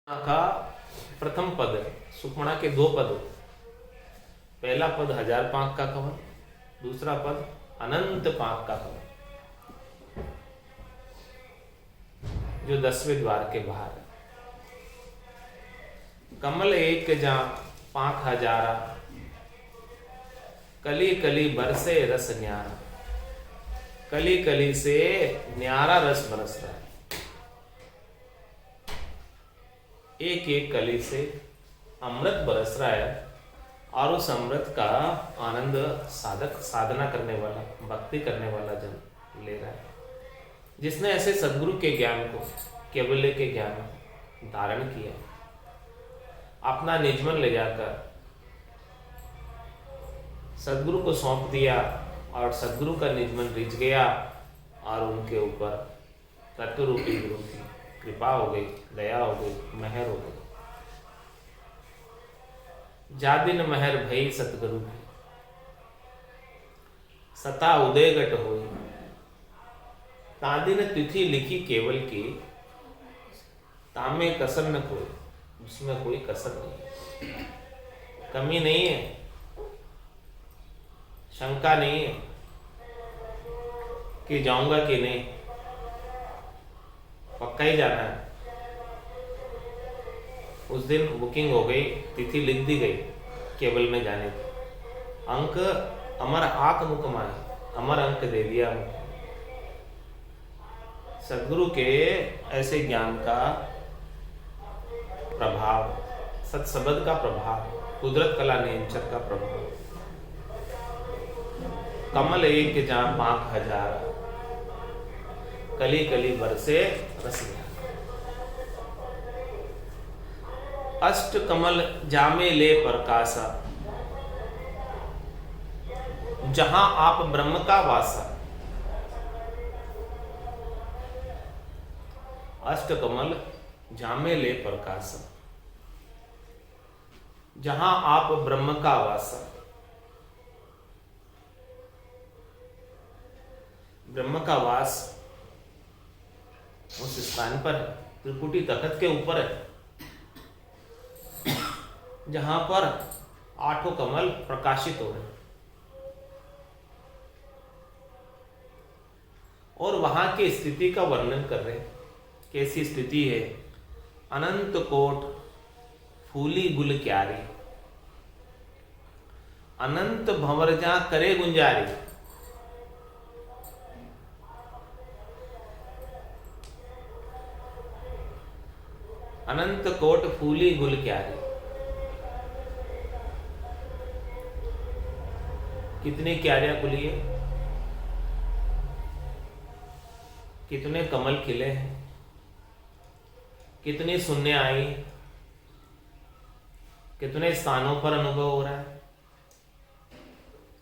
का प्रथम पद है। सुखमणा के दो पद होते। पहला पद 1000 पांक का कवन, दूसरा पद अनंत पांक का कवन, जो 10वें द्वार के बाहर है। कमल एक जा पांक हजारा, कली कली बरसे रस न्यारा। कली कली से न्यारा रस बरस रहा है। एक एक कली से अमृत बरस रहा है और उस अमृत का आनंद साधना करने वाला, भक्ति करने वाला जन ले रहा है। जिसने ऐसे सदगुरु के ज्ञान को, केवल्य के ज्ञान को धारण किया, अपना निजमन ले जाकर सदगुरु को सौंप दिया और सदगुरु का निजमन रिझ गया और उनके ऊपर तत्व रूपी गुरु की कृपा हो गई, दया हो गई, मेहर हो गई। जा दिन मेहर भई सतगुरु की, सता उदय गट होई। तादिन तिथि लिखी केवल की, तामे कसर न कोई। उसमें कोई कसर नहीं है, कमी नहीं है, शंका नहीं है कि जाऊंगा कि नहीं, पक्का ही जाना है। उस दिन बुकिंग हो गई, तिथि लिख दी गई केवल में जाने की। अंक अमर आक मुख माए, अमर अंक दे दिया। सदगुरु के ऐसे ज्ञान का प्रभाव, सत्सबद का प्रभाव, कुदरत कला नेचर का प्रभाव। कमल एक जहां पांक हजार, कली कली बरसे रस न्यारा। अष्ट कमल जामे ले प्रकाशा, जहां आप ब्रह्म का वासा। अष्ट कमल जामे ले प्रकाशा, जहां आप ब्रह्म का वासा। ब्रह्म का वास उस स्थान पर त्रिपुटी तखत के ऊपर है जहां पर 8 कमल प्रकाशित हो रहे हैं और वहां की स्थिति का वर्णन कर रहे हैं। कैसी स्थिति है? अनंत कोट फूली गुल क्यारी, अनंत भंवर जा करे गुंजारी। अनंत कोट फूली गुल क्यारी। कितनी क्यारियां खुली है, कितने कमल खिले हैं, कितनी शून्य आई, कितने स्थानों पर अनुभव हो रहा है,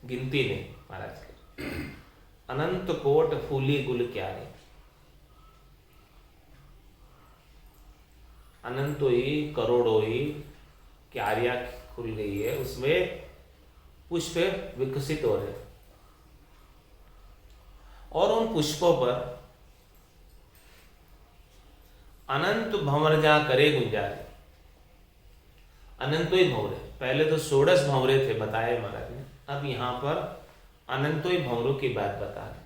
गिनती नहीं महाराज के। अनंत कोट फूली गुल क्यारी। अनंतो ही, करोड़ों ही क्यारियां खुल गई है, उसमें पुष्प विकसित हो रहे और उन पुष्पों पर अनंत भंवर जा करे गुंजारे। अनंतो ही भंवरे, पहले तो 16 भंवरे थे बताए महाराज ने, अब यहां पर अनंतो ही भंवरों की बात बता रहे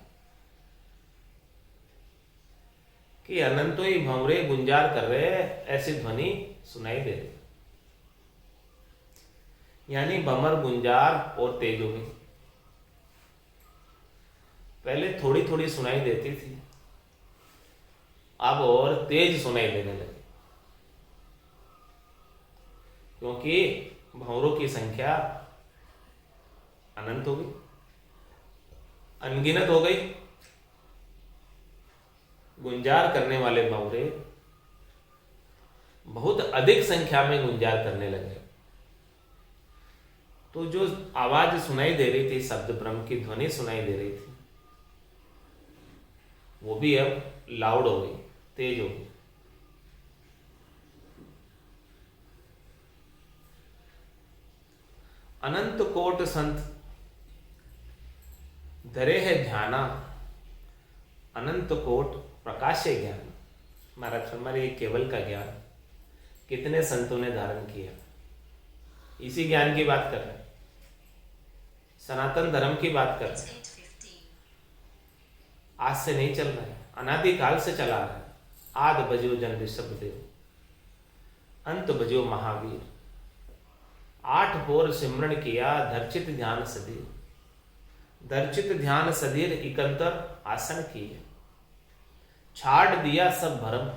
कि अनंतो ही भंवरे गुंजार कर रहे, ऐसी ध्वनि सुनाई दे रही। यानी भमर, गुंजार और तेजोगी पहले थोड़ी थोड़ी सुनाई देती थी, अब और तेज सुनाई देने लगी, क्योंकि भंवरों की संख्या अनंत हो गई, अनगिनत हो गई। गुंजार करने वाले भंवरे बहुत अधिक संख्या में गुंजार करने लगे। तो जो आवाज सुनाई दे रही थी, शब्द ब्रह्म की ध्वनि सुनाई दे रही थी, वो भी अब लाउड हो गई, तेज हो गई। अनंत कोट संत धरे है ध्याना, अनंत कोट प्रकाश ज्ञान। महाराज हमारे केवल का ज्ञान कितने संतों ने धारण किया। इसी ज्ञान की बात कर रहे हैं, सनातन धर्म की बात कर रहे हैं। आज से नहीं चल रहा है, अनादिकाल से चला रहा है। आद बजो जन ऋषभ देव, अंत बजो महावीर। 8 पोर सिमरण किया, धर्चित ध्यान सदीर। दर्चित ध्यान सदीर इकंतर आसन किए। छाड़ दिया सब भरम,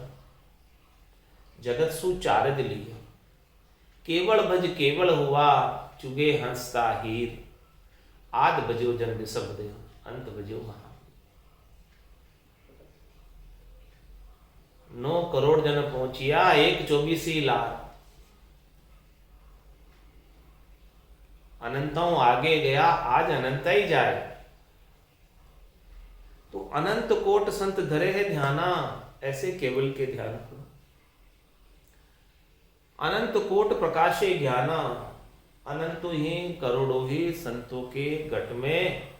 जगत सु चारद लिया। केवल भज केवल हुआ, चुगे हंसता हीर। आद बजो जन ऋषभ देव, अंत बजो महावीर। 9 करोड़ जन पहुंचिया, 1/24 लाख। अनंतों आगे गया, आज अनंत ही जाए। तो अनंत कोट संत धरे है ध्याना, ऐसे केवल के ध्यान को। अनंत कोट प्रकाशे ज्ञाना, अनंत ही करोड़ों ही संतों के घट में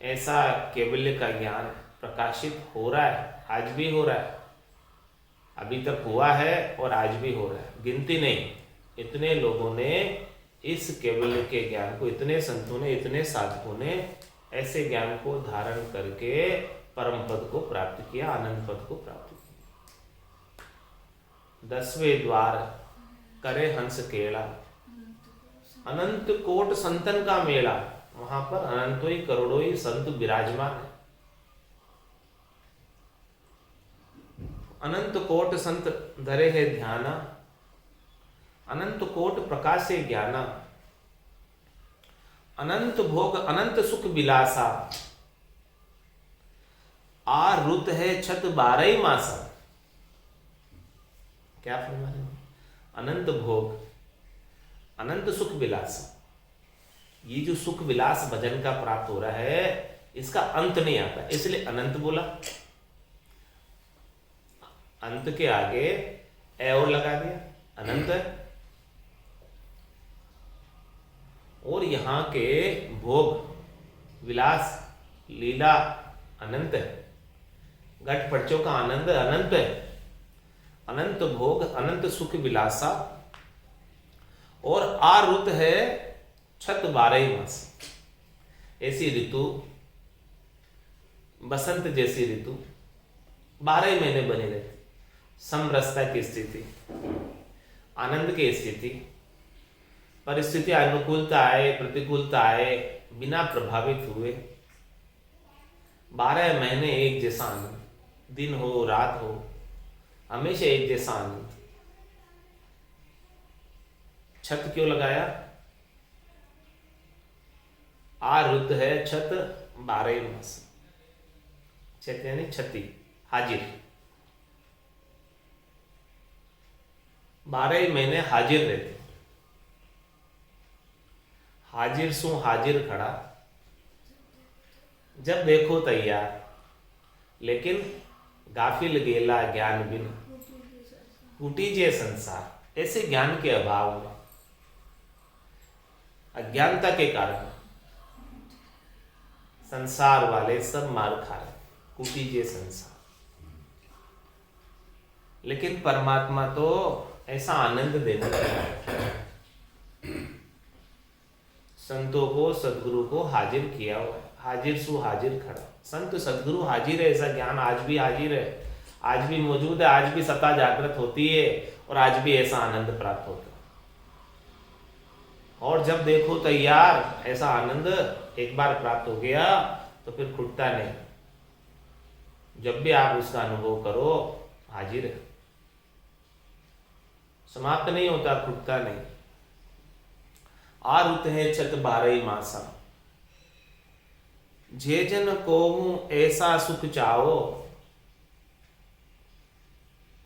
ऐसा केवल्य का ज्ञान प्रकाशित हो रहा है। आज भी हो रहा है, अभी तक हुआ है और आज भी हो रहा है। गिनती नहीं, इतने लोगों ने इस केवल्य के ज्ञान को, इतने संतों ने, इतने साधकों ने ऐसे ज्ञान को धारण करके परम पद को प्राप्त किया, आनंद पद को प्राप्त किया। 10वें द्वार करे हंस केला, अनंत कोट संतन का मेला। वहां पर अनंतों ही करोड़ों ही संत विराजमान है। अनंत कोट संत धरे है ध्याना, अनंत कोट प्रकाश से ज्ञाना। अनंत भोग अनंत सुख विलासा, आ रुत है छत 12 मासा। क्या फरमा रहे हैं? अनंत भोग अनंत सुख विलासा। ये जो सुख विलास भजन का प्राप्त हो रहा है, इसका अंत नहीं आता, इसलिए अनंत बोला। अंत के आगे ए और लगा दिया, अनंत है। और यहां के भोग विलास लीला अनंत है। घट पटचों का आनंद अनंत है। अनंत भोग अनंत सुख विलासा। और आरुत है छत 12 मास। ऐसी ऋतु, बसंत जैसी ऋतु 12 महीने बनी रहती। समरसता की स्थिति, आनंद की स्थिति, परिस्थिति अनुकूलता आए प्रतिकूलता आए, बिना प्रभावित हुए 12 महीने एक जैसा आनंद, दिन हो रात हो, हमेशा एक जैसा आनंद। छत क्यों लगाया? आरुत है छत 12 मास। छत यानी छती, हाजिर। 12 महीने हाजिर रहते। हाजिर सु हाजिर खड़ा, जब देखो तैयार। लेकिन गाफिल गेला ज्ञान बिन, टूटी जे संसार। ऐसे ज्ञान के अभाव में, अज्ञानता के कारण संसार वाले सब मार खा रहे, टूटी जे संसार। लेकिन परमात्मा तो ऐसा आनंद देना चाहता है। संतों को, सदगुरु को हाजिर किया हुआ है। हाजिर सु हाजिर खड़ा। संत सदगुरु हाजिर है, ऐसा ज्ञान आज भी हाजिर है, आज भी मौजूद है, आज भी सत्ता जागृत होती है और आज भी ऐसा आनंद प्राप्त होता है। और जब देखो तैयार, ऐसा आनंद एक बार प्राप्त हो गया तो फिर खुटता नहीं। जब भी आप उसका अनुभव करो, हाजिर है, समाप्त नहीं होता, खुटता नहीं। आरुत है छत 12 मासा, जे जन को ऐसा सुख चाहो।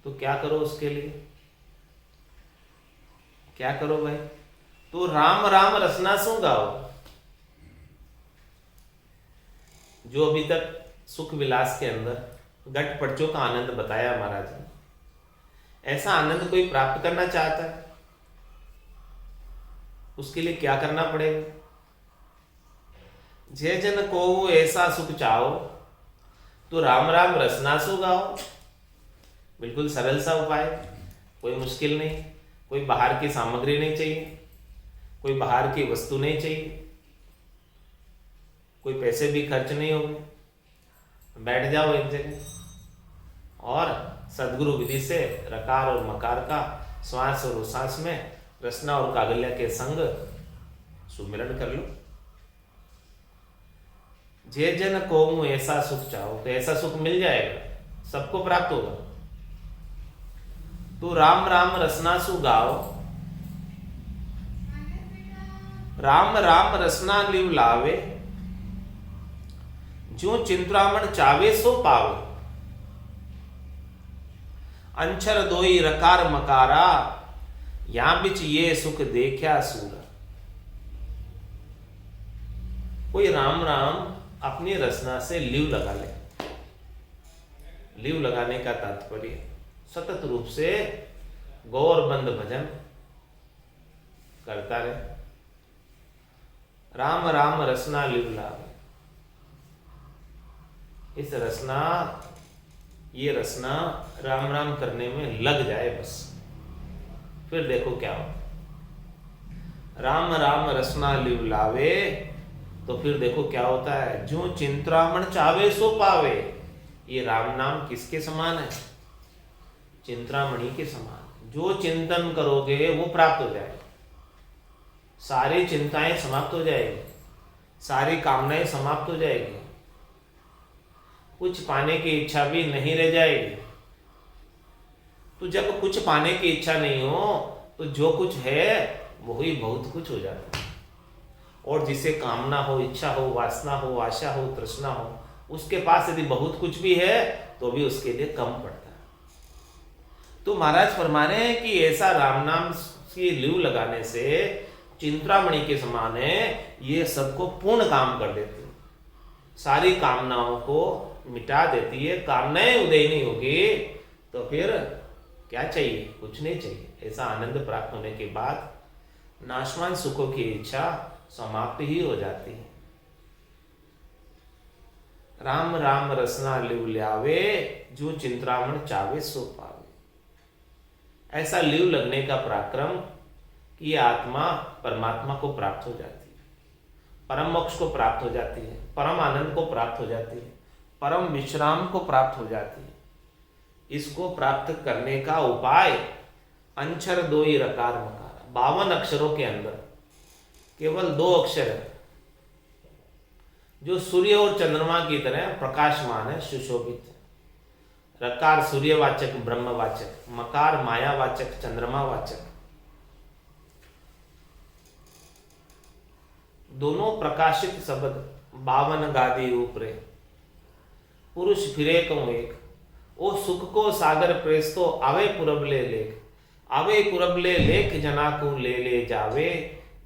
तो क्या करो उसके लिए? क्या करो भाई? तो राम राम रसना सो गाओ। जो अभी तक सुख विलास के अंदर घट पटचों का आनंद बताया महाराज ने, ऐसा आनंद कोई प्राप्त करना चाहता है, उसके लिए क्या करना पड़ेगा? जे जन को ऐसा सुख चाहो, तो राम राम रसना सो गाओ। बिल्कुल सरल सा उपाय, कोई मुश्किल नहीं, कोई बाहर की सामग्री नहीं चाहिए, कोई बाहर की वस्तु नहीं चाहिए, कोई पैसे भी खर्च नहीं होंगे। बैठ जाओ एक जगह और सदगुरु विधि से रकार और मकार का श्वास और उश्वास में रसना और कागल्या के संग सुमिरन कर लो। जे जन को ऐसा सुख चाहो, तो ऐसा सुख मिल जाएगा, सबको प्राप्त होगा। तो राम राम रसना सु गाओ, राम राम रसना लिव लावे, जो चिंतामण चावे सो पावे। अंचर दोई रकार मकारा, या बिच ये सुख देखा सूरा। कोई राम राम अपनी रचना से लीव लगा ले। लीव लगाने का तात्पर्य सतत रूप से गौरबंद भजन करता रहे। राम राम रसना लीव लावे, इस रसना, ये रसना राम राम करने में लग जाए बस, फिर देखो क्या हो। राम राम रसना लिव लावे, तो फिर देखो क्या होता है। जो चिंतामण चावे सो पावे। ये राम नाम किसके समान है? चिंतामणि के समान। जो चिंतन करोगे वो प्राप्त हो जाएगा, सारी चिंताएं समाप्त हो जाएगी, सारी कामनाएं समाप्त हो जाएगी, कुछ पाने की इच्छा भी नहीं रह जाएगी। तो जब कुछ पाने की इच्छा नहीं हो तो जो कुछ है वही बहुत कुछ हो जाता है। और जिसे कामना हो, इच्छा हो, वासना हो, आशा हो, तृष्णा हो, उसके पास यदि बहुत कुछ भी है तो भी उसके लिए कम पड़ता है। तो महाराज फरमा रहे हैं कि ऐसा राम नाम की लीव लगाने से चिंतामणि के समान है, ये सबको पूर्ण काम कर देती है, सारी कामनाओं को मिटा देती है। कामनाएं उदय नहीं होगी तो फिर क्या चाहिए? कुछ नहीं चाहिए। ऐसा आनंद प्राप्त होने के बाद नाशवान सुखों की इच्छा समाप्त ही हो जाती है। राम राम रसना लिव ल्यावे, जो चिंतामण चावे सो पावे। ऐसा लिव लगने का पराक्रम कि आत्मा परमात्मा को प्राप्त हो जाती है, परम मोक्ष को प्राप्त हो जाती है, परम आनंद को प्राप्त हो जाती है, परम विश्राम को प्राप्त हो जाती है। इसको प्राप्त करने का उपाय अंचर दोई रकार मकार, 52 अक्षरों के अंदर केवल 2 अक्षर है, जो सूर्य और चंद्रमा की तरह प्रकाशमान है, सुशोभित है। रकार सूर्यवाचक ब्रह्मवाचक, मकार मायावाचक चंद्रमावाचक, दोनों प्रकाशित शब्द 52 गादी ऊपरे। पुरुष फिरे कहूं एक, ओ सुख को सागर प्रेस तो आवे पुरबले लेख, आवे पुरबले लेख जना को ले जावे,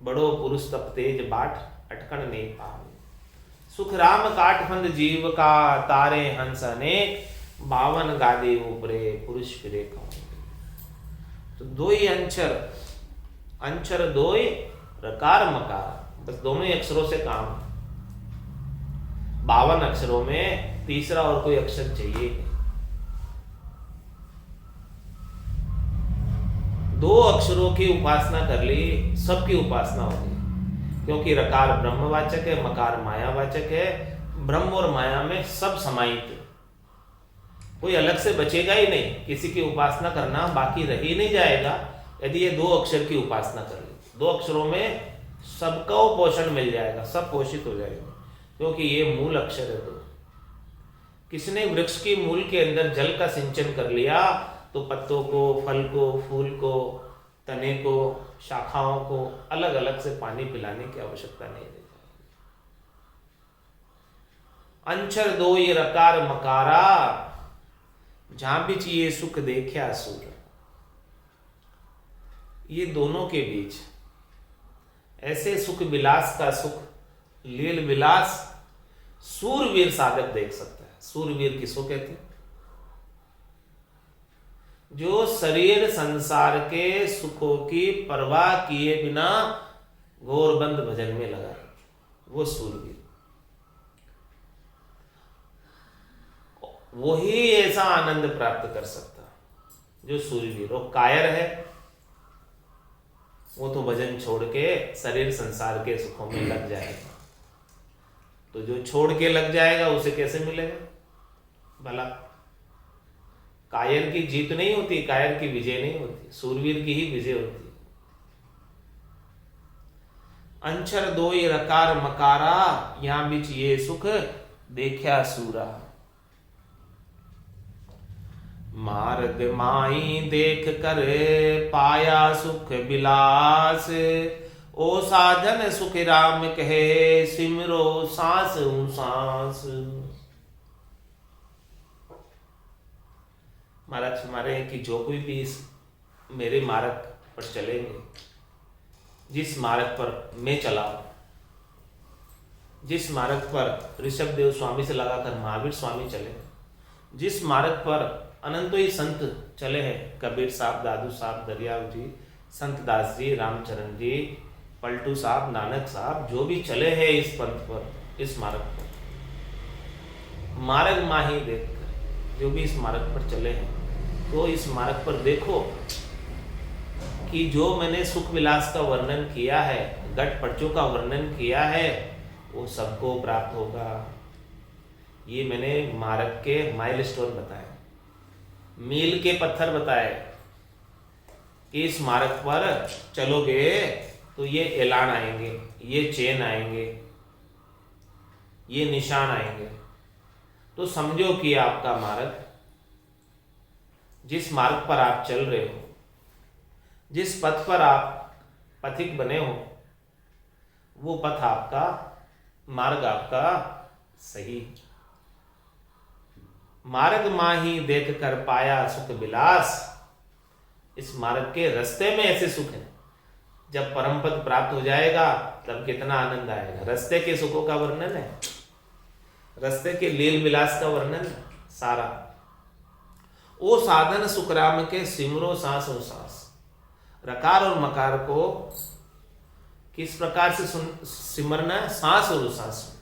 बड़ो पुरुष तप तेज बाट अटकन नहीं पावे। सुख राम काठफंद जीव का, तारे हंस अनेक, 52 गादी ऊपरे पुरुष फिरे कहूं। तो 2 ही अंचर, अंचर 2 ही रकार मकार, बस दोनों ही अक्षरों से काम। 52 अक्षरों में तीसरा और कोई अक्षर चाहिए। 2 अक्षरों की उपासना कर ली, सबकी उपासना होगी, क्योंकि रकार ब्रह्मवाचक है, मकार मायावाचक है। ब्रह्म और माया में सब समाहित है, कोई अलग से बचेगा ही नहीं। किसी की उपासना करना बाकी रह ही नहीं जाएगा यदि ये 2 अक्षर की उपासना कर ली। 2 अक्षरों में सबको पोषण मिल जाएगा, सब पोषित हो जाएगा, क्योंकि ये मूल अक्षर है। 2 किसने वृक्ष की मूल के अंदर जल का सिंचन कर लिया तो पत्तों को, फल को, फूल को, तने को, शाखाओं को अलग अलग से पानी पिलाने की आवश्यकता नहीं रही। अंचर 2 ये रकार मकारा, जहां भी चाहिए सुख देखा सूर। ये दोनों के बीच ऐसे सुख विलास का सुख, लील विलास सूरवीर साधक देख सकता है। सूरवीर किसको कहते हैं? जो शरीर संसार के सुखों की परवाह किए बिना घोरबंद भजन में लगा, वो सूरवीर। वही ऐसा आनंद प्राप्त कर सकता। जो सूरवीर, और कायर है वो तो भजन छोड़ के शरीर संसार के सुखों में लग जाएगा। तो जो छोड़ के लग जाएगा उसे कैसे मिलेगा भला? कायर की जीत नहीं होती, कायर की विजय नहीं होती, सूरवीर की ही विजय होती है। अंचर दोई रकार मकारा, यहां बीच ये सुख देखा सूरा। मार्ग माई देख कर पाया सुख बिलास, ओ साधन सुख राम कहे सिमरो सांस सांस। महाराज हमारे कि जो कोई भी इस मेरे मार्ग पर चलेंगे, जिस मार्ग पर मैं चला, जिस मार्ग पर ऋषभ देव स्वामी से लगाकर महावीर स्वामी चले, जिस मार्ग पर अनंतो ही संत चले हैं, कबीर साहब, दादू साहब, दरियाव जी, संत दास जी, रामचरण जी, पलटू साहब, नानक साहब, जो भी चले हैं इस पंथ पर, इस मार्ग पर, मार्ग माही देखकर जो भी इस मार्ग पर चले हैं, तो इस मार्ग पर देखो कि जो मैंने सुख विलास का वर्णन किया है, गट पटचों का वर्णन किया है, वो सबको प्राप्त होगा। ये मैंने मार्ग के माइलस्टोन बताए, मील के पत्थर बताए कि इस मार्ग पर चलोगे तो ये एलान आएंगे, ये चेन आएंगे, ये निशान आएंगे। तो समझो कि आपका मार्ग, जिस मार्ग पर आप चल रहे हो, जिस पथ पर आप पथिक बने हो, वो पथ आपका, मार्ग आपका सही। मार्ग माही देख कर पाया सुख विलास, इस मार्ग के रास्ते में ऐसे सुख है, जब परम पद प्राप्त हो जाएगा तब कितना आनंद आएगा। रास्ते के सुखों का वर्णन है, रास्ते के लील विलास का वर्णन है सारा। ओ साधन सुख राम के सिमरो सांस और सांस। रकार और मकार को किस प्रकार से सिमरना है? सांस और सांस में,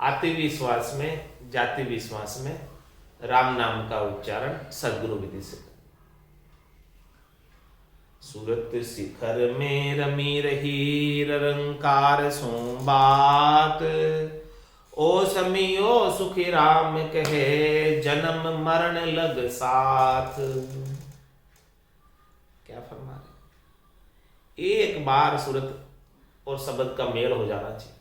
आते भी श्वास में, जाते भी श्वास में राम नाम का उच्चारण सद्गुरु विधि से। सूरत शिखर में रमी रही रंकार सो बात, ओ समियो सुखी राम कहे जन्म मरण लग साथ। क्या फरमा रहे? एक बार सूरत और शब्द का मेल हो जाना चाहिए।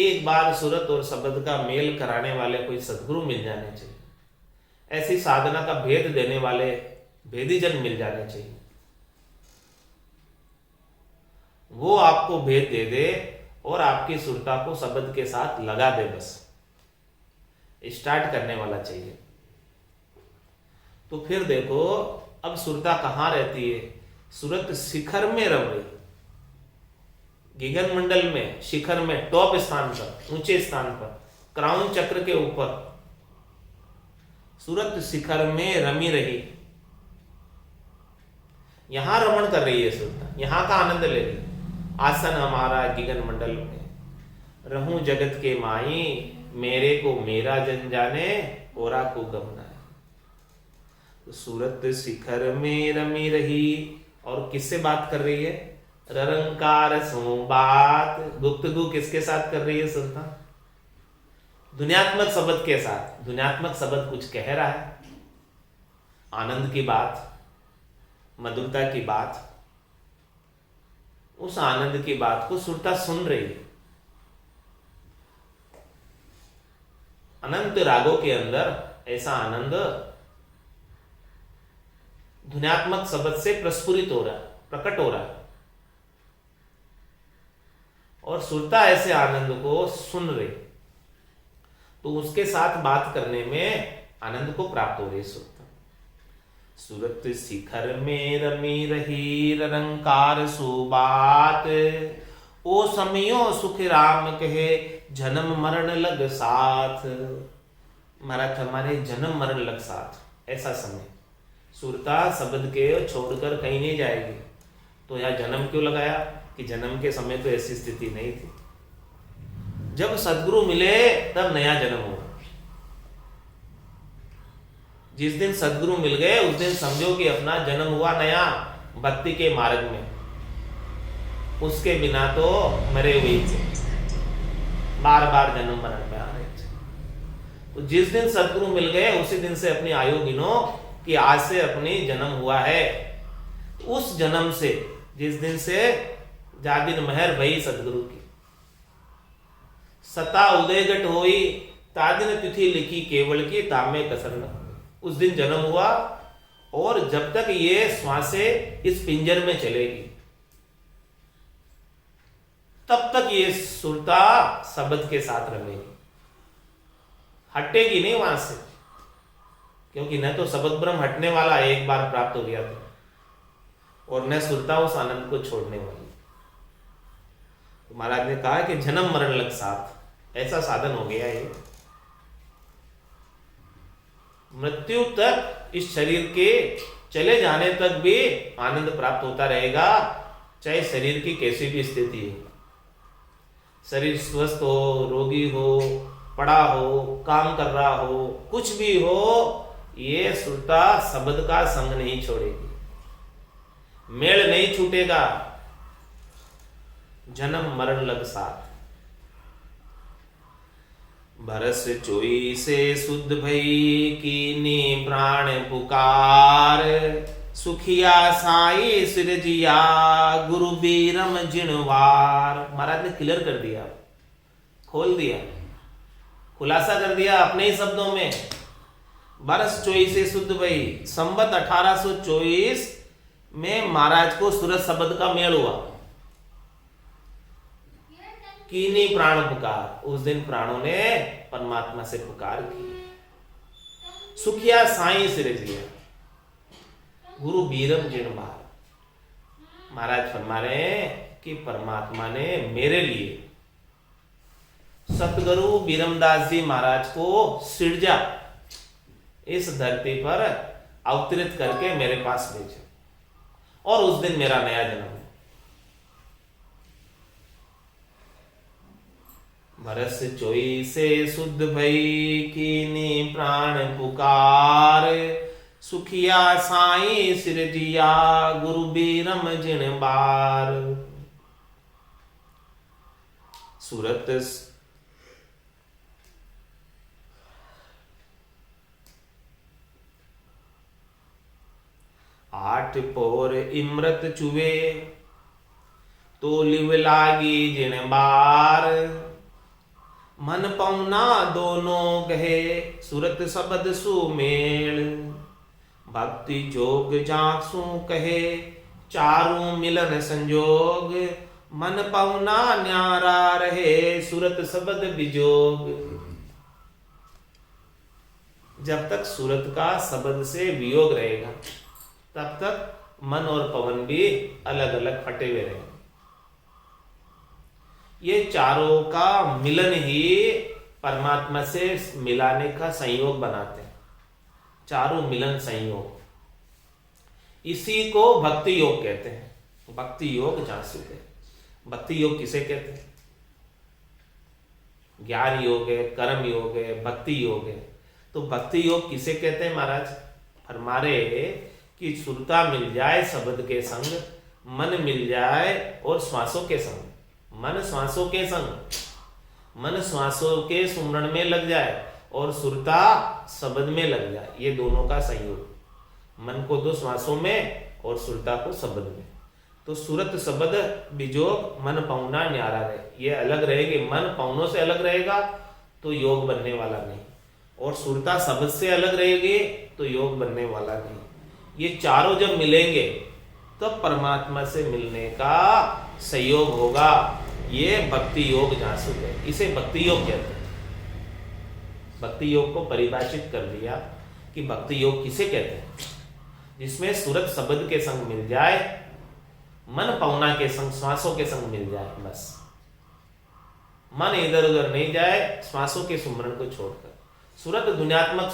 एक बार सूरत और शब्द का मेल कराने वाले कोई सद्गुरु मिल जाने चाहिए, ऐसी साधना का भेद देने वाले भेदी जन मिल जाने चाहिए। वो आपको भेद दे दे और आपकी सुरता को शब्द के साथ लगा दे, बस स्टार्ट करने वाला चाहिए। तो फिर देखो अब सुरता कहाँ रहती है? सूरत शिखर में रम रही, गगन मंडल में, शिखर में, टॉप स्थान पर, ऊंचे स्थान पर, क्राउन चक्र के ऊपर सूरत शिखर में रमी रही। यहां रमण कर रही है सुरता, यहां का आनंद ले रही। आसन हमारा गगन मंडल में, रहूं जगत के माई, मेरे को मेरा जन जाने, ओरा को गमना है। तो सूरत शिखर में रमी रही, और किससे बात कर रही है? ररंकार सो बात। गुप्तगु किसके साथ कर रही है सुनता? दुनियात्मक शब्द के साथ। दुनियात्मक शब्द कुछ कह रहा है, आनंद की बात, मधुरता की बात, उस आनंद की बात को सुरता सुन रही है। अनंत रागों के अंदर ऐसा आनंद ध्वन्यात्मक शब्द से प्रस्फुरित हो रहा है, प्रकट हो रहा है, और सुरता ऐसे आनंद को सुन रही, तो उसके साथ बात करने में आनंद को प्राप्त हो रही सुरता। सूरत शिखर में रमी रही रंकार सुबात, ओ समियो सुख राम कहे जन्म मरण लग साथ। महाराज हमारे जन्म मरण लग साथ, ऐसा समय। सुरता शब्द के छोड़कर कहीं नहीं जाएगी। तो यह जन्म क्यों लगाया? कि जन्म के समय तो ऐसी स्थिति नहीं थी। जब सद्गुरु मिले तब नया जन्म हुआ। जिस दिन सदगुरु मिल गए उस दिन समझो कि अपना जन्म हुआ नया भक्ति के मार्ग में। उसके बिना तो मरे हुए थे, बार बार जन्म मरण में आ रहे थे। तो जिस दिन सदगुरु मिल गए उसी दिन से अपनी आयु गिनो कि आज से अपनी जन्म हुआ है। उस जन्म से जिस दिन से जादिन महर भई सदगुरु की, सता उदय घट होई तादिन तिथि लिखी केवल की तामे कसर न। उस दिन जन्म हुआ और जब तक ये श्वासें इस पिंजर में चलेगी तब तक ये सुरता शब्द के साथ रहेगी, हटेगी नहीं वहां से। क्योंकि न तो शब्द ब्रह्म हटने वाला एक बार प्राप्त हो गया था और न सुरता उस आनंद को छोड़ने वाली। तो महाराज ने कहा कि जन्म मरण लग साथ, ऐसा साधन हो गया ये। मृत्यु तक इस शरीर के चले जाने तक भी आनंद प्राप्त होता रहेगा, चाहे शरीर की कैसी भी स्थिति हो। शरीर स्वस्थ हो, रोगी हो, पड़ा हो, काम कर रहा हो, कुछ भी हो, ये सुरता शब्द का संग नहीं छोड़ेगी, मेल नहीं छूटेगा। जन्म मरण लग साथ। बरस चोई से शुद्ध भई कीनी प्राण पुकार, सुखिया साई सिरजिया गुरु बीरम जिणवार। महाराज ने क्लियर कर दिया, खोल दिया, खुलासा कर दिया अपने ही शब्दों में। बरस चोई से शुद्ध भई, संवत 1824 में महाराज को सूरत शब्द का मेल हुआ। कीनी प्राण पुकार, उस दिन प्राणों ने परमात्मा से पुकार की। सुखिया साई सिरजिया गुरु बीरम जिणवार। महाराज फरमा रहे हैं कि परमात्मा ने मेरे लिए सतगुरु बीरमदास जी महाराज को सिरजा, इस धरती पर अवतरित करके मेरे पास भेजा और उस दिन मेरा नया जन्म। बरस चोई से शुद्ध भई कीनी प्राण पुकार, सुखिया साई सिरजिया गुरु बीरम जिणवार। सूरत आठ पोर इमृत चुवे तो लिव लागी जिणवार, मन पौना दोनों गहे सूरत शब्द सुमेल। भक्ति जोग जासू कहे चारों मिलन संजोग, मन पौना न्यारा रहे सूरत शब्द विजोग। जब तक सूरत का शब्द से वियोग रहेगा तब तक मन और पवन भी अलग अलग फटे हुए रहेंगे। ये चारों का मिलन ही परमात्मा से मिलाने का संयोग बनाते हैं, चारों मिलन संयोग। इसी को भक्ति योग कहते हैं। भक्ति योग जासू है। भक्ति योग किसे कहते हैं? ज्ञान योग है, कर्म योग है, भक्ति योग है। तो भक्ति योग किसे कहते हैं? महाराज फरमा रहे कि सुरता मिल जाए शब्द के संग, मन मिल जाए और श्वासों के संग, मन श्वासों के संग, मन श्वासों के सुमरण में लग जाए और सुरता शब्द में लग जाए, ये दोनों का संयोग। मन को दो श्वासों में और सुरता को शब्द में। तो सुरत शब्द बिजोग मन पौना न्यारा रहे, ये अलग रहेगी। मन पौनों से अलग रहेगा तो योग बनने वाला नहीं, और सुरता शब्द से अलग रहेगी तो योग बनने वाला नहीं। ये चारों जब मिलेंगे तब तो परमात्मा से मिलने का संयोग होगा। ये भक्ति योग जासू है, इसे भक्ति योग कहते हैं। भक्ति योग को परिभाषित कर दिया कि भक्ति योग किसे कहते हैं? जिसमें सूरत शब्द के संग मिल जाए, मन पौना के संग, श्वासों के संग मिल जाए, बस मन इधर उधर नहीं जाए श्वासों के सुमरण को छोड़कर, सूरत दुनियात्मक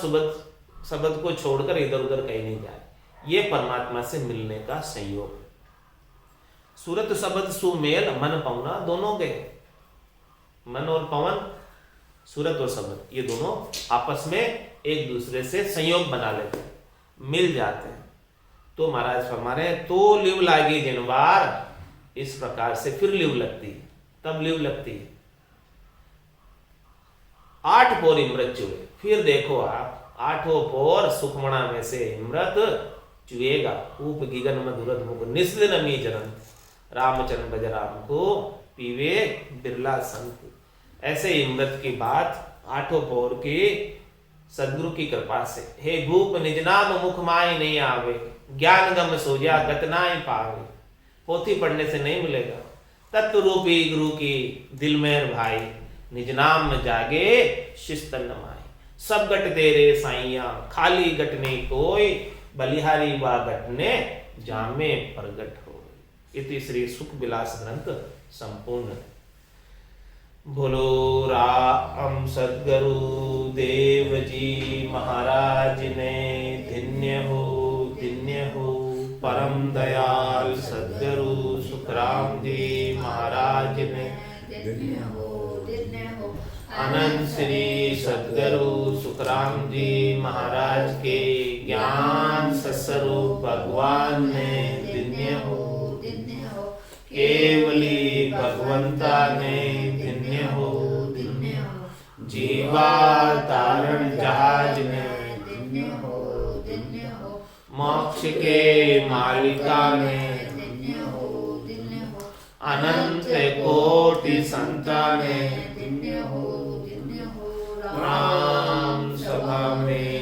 शब्द को छोड़कर इधर उधर कहीं नहीं जाए। ये परमात्मा से मिलने का संयोग। सूरत शब्द सुमेल, मन पवना दोनों गए। मन और पवन, सूरत और शब्द, ये दोनों आपस में एक दूसरे से संयोग बना लेते हैं, मिल जाते हैं। तो महाराज फरमा रहे तो लिव लागी जिनवार, इस प्रकार से फिर लिव लगती है, तब लिव लगती है। 8 पोर इमृत चुए, फिर देखो आप 8 पोर सुखमणा में से इमृत चुएगा। ऊप गिगन मधुरत मुख निस्दिन मी जनंत, रामचरण भज राम को पीवे बिरला संत। ऐसे इमृत की बात 8 पोर की सदगुरु की कृपा से, हे भूप निज नाम मुख माय नहीं आवे, ज्ञान गम सोजा गतनाय पावे। पोथी पढ़ने से नहीं मिलेगा, तत्व रूपी गुरु की दिल में भाई, निज नाम जागे शिस्तन नमाय। सब गट तेरे साइया, खाली गटने कोई, बलिहारी वा गटने जामे प्रगट हो। इति श्री सुख विलास ग्रंथ संपूर्ण। बोलो राम सद्गुरु देव जी महाराज ने धन्य हो परम दयाल सद्गुरु सुखराम जी महाराज ने धन्य हो। अनंत श्री सद्गुरु सुखराम जी महाराज के ज्ञान सस्वरूप भगवान ने धन्य हो। केवली भगवंता ने धन्य हो। जीवा तारण जहाज ने धन्य हो। मोक्ष के मालिका ने धन्य हो। अनंत कोटि संता ने धन्य हो। राम सभा में